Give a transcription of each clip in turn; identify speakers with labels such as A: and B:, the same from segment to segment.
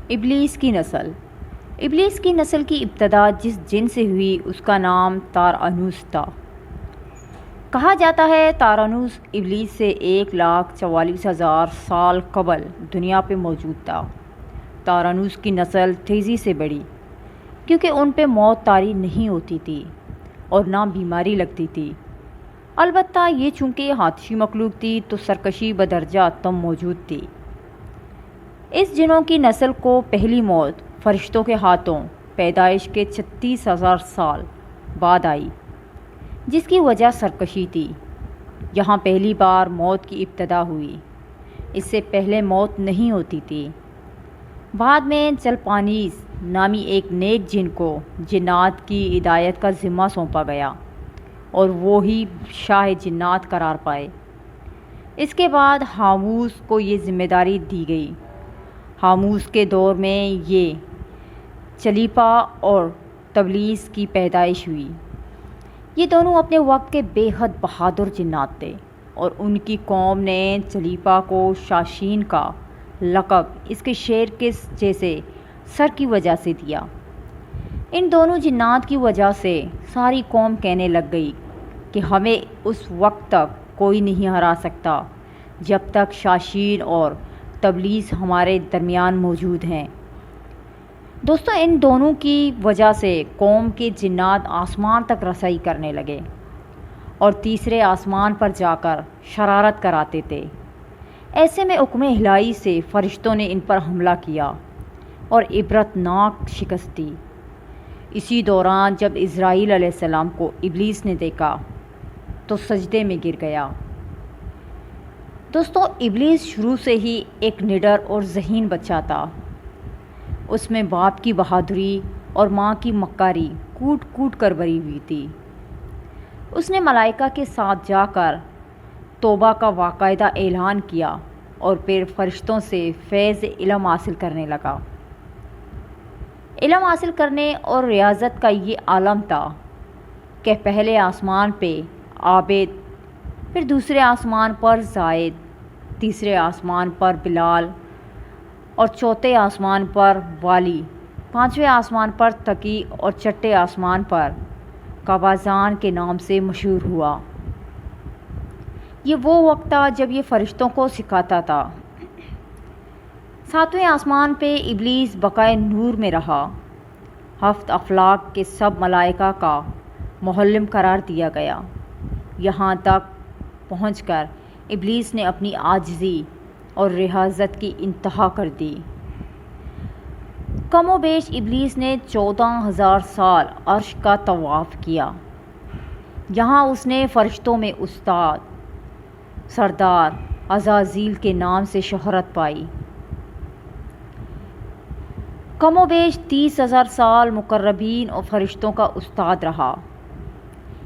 A: ابلیس کی نسل۔ ابلیس کی نسل کی ابتدا جس جن سے ہوئی اس کا نام طارانوس تھا۔ کہا جاتا ہے طارانوس ابلیس سے 1,44,000 سال قبل دنیا پہ موجود تھا۔ طارانوس کی نسل تیزی سے بڑھی کیونکہ ان پہ موت طاری نہیں ہوتی تھی اور نہ بیماری لگتی تھی۔ البتہ یہ چونکہ ہاتھی مخلوق تھی تو سرکشی بدرجہ کم موجود تھی۔ اس جنوں کی نسل کو پہلی موت فرشتوں کے ہاتھوں پیدائش کے 36,000 سال بعد آئی، جس کی وجہ سرکشی تھی۔ یہاں پہلی بار موت کی ابتدا ہوئی، اس سے پہلے موت نہیں ہوتی تھی۔ بعد میں چلپانیس نامی ایک نیک جن کو جنات کی ہدایت کا ذمہ سونپا گیا اور وہی شاہ جنات قرار پائے۔ اس کے بعد حاموس کو یہ ذمہ داری دی گئی۔ حاموس کے دور میں یہ چلیپا اور تبلیس کی پیدائش ہوئی۔ یہ دونوں اپنے وقت کے بے حد بہادر جنات تھے اور ان کی قوم نے چلیپا کو شاشین کا لقب اس کے شیر کے جیسے سر کی وجہ سے دیا۔ ان دونوں جنات کی وجہ سے ساری قوم کہنے لگ گئی کہ ہمیں اس وقت تک کوئی نہیں ہرا سکتا جب تک شاشین اور تبلیس ہمارے درمیان موجود ہیں۔ دوستو، ان دونوں کی وجہ سے قوم کے جنات آسمان تک رسائی کرنے لگے اور تیسرے آسمان پر جا کر شرارت کراتے تھے۔ ایسے میں حکم الہی سے فرشتوں نے ان پر حملہ کیا اور عبرت ناک شکست دی۔ اسی دوران جب اسرائیل علیہ السلام کو ابلیس نے دیکھا تو سجدے میں گر گیا۔ دوستو، ابلیس شروع سے ہی ایک نڈر اور ذہین بچہ تھا۔ اس میں باپ کی بہادری اور ماں کی مکاری کوٹ کوٹ کر بھری ہوئی تھی۔ اس نے ملائکہ کے ساتھ جا کر توبہ کا باقاعدہ اعلان کیا اور پھر فرشتوں سے فیض علم حاصل کرنے لگا۔ علم حاصل کرنے اور ریاضت کا یہ عالم تھا کہ پہلے آسمان پہ عابد، پھر دوسرے آسمان پر زائد، تیسرے آسمان پر بلال اور چوتھے آسمان پر والی، پانچویں آسمان پر تقی اور چھٹے آسمان پر قبازان کے نام سے مشہور ہوا۔ یہ وہ وقت تھا جب یہ فرشتوں کو سکھاتا تھا۔ ساتویں آسمان پہ ابلیس بقائے نور میں رہا۔ 7 افلاک کے سب ملائکہ کا معلم قرار دیا گیا۔ یہاں تک پہنچ کر ابلیس نے اپنی عاجزی اور ریاضت کی انتہا کر دی۔ کم و بیش ابلیس نے 14,000 سال عرش کا طواف کیا۔ یہاں اس نے فرشتوں میں استاد، سردار عزازیل کے نام سے شہرت پائی۔ کم و بیش 30,000 سال مقربین اور فرشتوں کا استاد رہا۔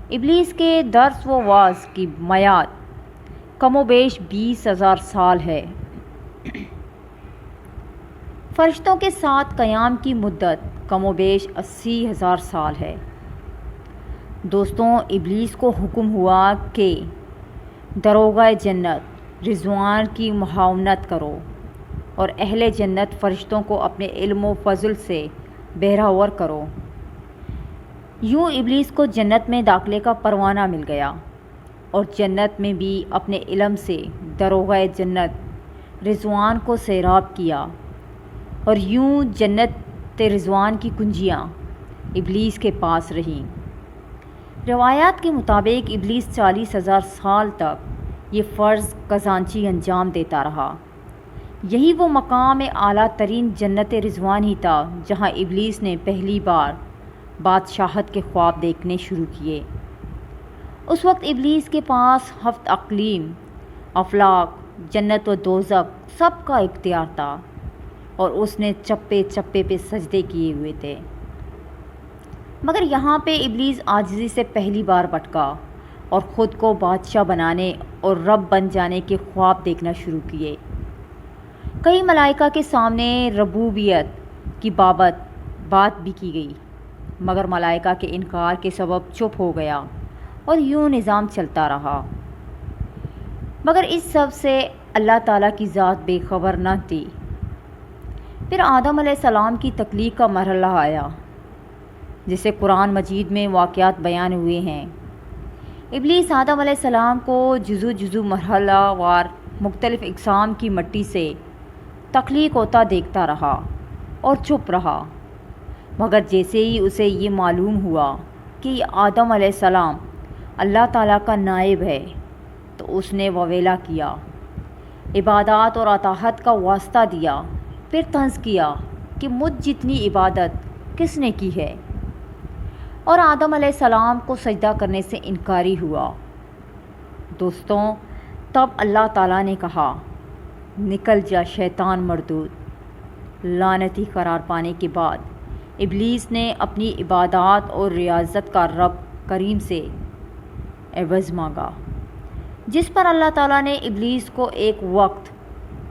A: ابلیس کے درس و واعظ کی میعاد کم و بیش 20,000 سال ہے۔ فرشتوں کے ساتھ قیام کی مدت کم و بیش 80,000 سال ہے۔ دوستوں، ابلیس کو حکم ہوا کہ دروغہ جنت رضوان کی معاونت کرو اور اہل جنت فرشتوں کو اپنے علم و فضل سے بہرور کرو۔ یوں ابلیس کو جنت میں داخلے کا پروانہ مل گیا اور جنت میں بھی اپنے علم سے دروغہ جنت رضوان کو سیراب کیا، اور یوں جنت رضوان کی کنجیاں ابلیس کے پاس رہیں۔ روایات کے مطابق ابلیس 40,000 سال تک یہ فرض خزانچی انجام دیتا رہا۔ یہی وہ مقام اعلیٰ ترین جنت رضوان ہی تھا جہاں ابلیس نے پہلی بار بادشاہت کے خواب دیکھنے شروع کیے۔ اس وقت ابلیس کے پاس 7 اقلیم، افلاک، جنت و دوزخ سب کا اختیار تھا اور اس نے چپے چپے پہ سجدے کیے ہوئے تھے۔ مگر یہاں پہ ابلیس عاجزی سے پہلی بار بھٹکا اور خود کو بادشاہ بنانے اور رب بن جانے کے خواب دیکھنا شروع کیے۔ کئی ملائکہ کے سامنے ربوبیت کی بات بھی کی گئی، مگر ملائکہ کے انکار کے سبب چپ ہو گیا اور یوں نظام چلتا رہا۔ مگر اس سب سے اللہ تعالیٰ کی ذات بے خبر نہ تھی۔ پھر آدم علیہ السلام کی تخلیق کا مرحلہ آیا، جسے قرآن مجید میں واقعات بیان ہوئے ہیں۔ ابلیس آدم علیہ السلام کو جزو مرحلہ وار مختلف اقسام کی مٹی سے تخلیق ہوتا دیکھتا رہا اور چپ رہا، مگر جیسے ہی اسے یہ معلوم ہوا کہ آدم علیہ السلام اللہ تعالیٰ کا نائب ہے تو اس نے وویلا کیا، عبادات اور اطاعت کا واسطہ دیا، پھر طنز کیا کہ مجھ جتنی عبادت کس نے کی ہے، اور آدم علیہ السلام کو سجدہ کرنے سے انکاری ہوا۔ دوستوں، تب اللہ تعالیٰ نے کہا، نکل جا شیطان مردود۔ لعنتی قرار پانے کے بعد ابلیس نے اپنی عبادات اور ریاضت کا رب کریم سے عوض مانگا، جس پر اللہ تعالیٰ نے ابلیس کو ایک وقت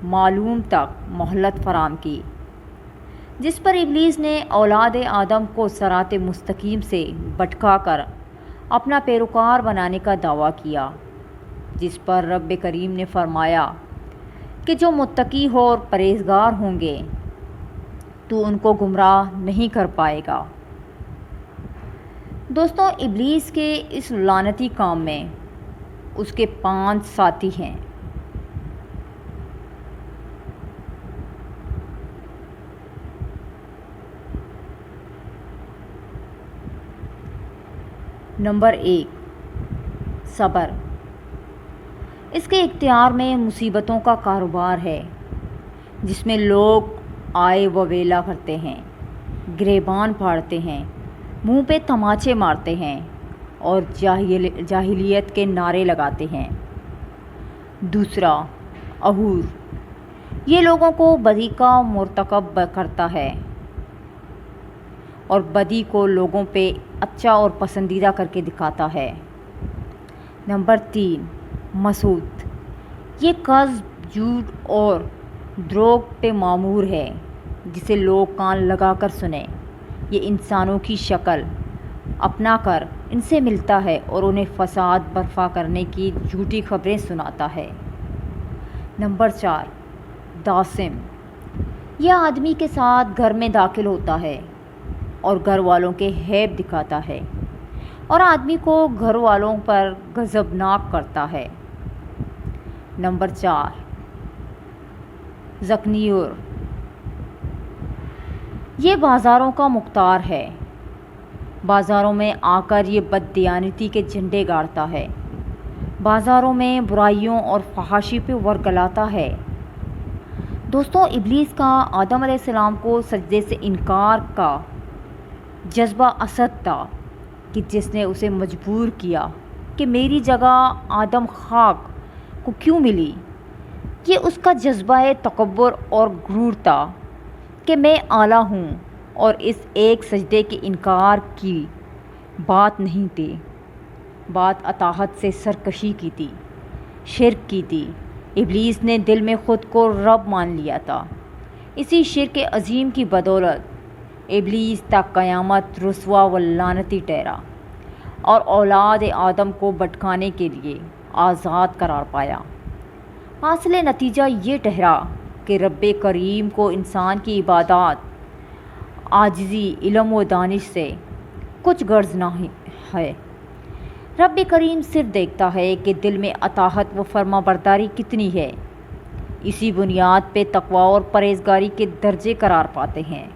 A: معلوم تک مہلت فراہم کی، جس پر ابلیس نے اولاد آدم کو صراط مستقیم سے بھٹکا کر اپنا پیروکار بنانے کا دعویٰ کیا، جس پر رب کریم نے فرمایا کہ جو متقی ہو اور پرہیزگار ہوں گے تو ان کو گمراہ نہیں کر پائے گا۔ دوستوں، ابلیس کے اس لعنتی کام میں اس کے 5 ساتھی ہیں۔ نمبر 1، صبر۔ اس کے اختیار میں مصیبتوں کا کاروبار ہے، جس میں لوگ آئے و ویلا کرتے ہیں، گریبان پھاڑتے ہیں، منہ پہ تماچے مارتے ہیں اور جاہلیت کے نعرے لگاتے ہیں۔ دوسرا، عہور۔ یہ لوگوں کو بدی کا مرتکب کرتا ہے اور بدی کو لوگوں پہ اچھا اور پسندیدہ کر کے دکھاتا ہے۔ نمبر 3، مسوت۔ یہ کذب، جھوٹ اور دروغ پہ معمور ہے، جسے لوگ کان لگا کر سنیں۔ یہ انسانوں کی شکل اپنا کر ان سے ملتا ہے اور انہیں فساد برپا کرنے کی جھوٹی خبریں سناتا ہے۔ نمبر 4، داسم۔ یہ آدمی کے ساتھ گھر میں داخل ہوتا ہے اور گھر والوں کے عیب دکھاتا ہے اور آدمی کو گھر والوں پر غضبناک کرتا ہے۔ نمبر 4، ذکنیور۔ یہ بازاروں کا مختار ہے، بازاروں میں آ کر یہ بددیانتی کے جھنڈے گاڑتا ہے، بازاروں میں برائیوں اور فحاشی پہ ورگلاتا ہے۔ دوستوں، ابلیس کا آدم علیہ السلام کو سجدے سے انکار کا جذبہ اسد تھا کہ جس نے اسے مجبور کیا کہ میری جگہ آدم خاک کو کیوں ملی۔ یہ اس کا جذبہ تکبر اور غرور تھا کہ میں اعلیٰ ہوں، اور اس ایک سجدے کے انکار کی بات نہیں تھی، بات اطاعت سے سرکشی کی تھی، شرک کی تھی۔ ابلیس نے دل میں خود کو رب مان لیا تھا۔ اسی شرک عظیم کی بدولت ابلیس تا قیامت رسوا و لعنتی ٹھہرا اور اولاد آدم کو بھٹکانے کے لیے آزاد قرار پایا۔ حاصل نتیجہ یہ ٹھہرا کہ رب کریم کو انسان کی عبادات، عاجزی، علم و دانش سے کچھ غرض نہیں ہے۔ رب کریم صرف دیکھتا ہے کہ دل میں اطاعت و فرما برداری کتنی ہے۔ اسی بنیاد پہ تقوی اور پرہیزگاری کے درجے قرار پاتے ہیں۔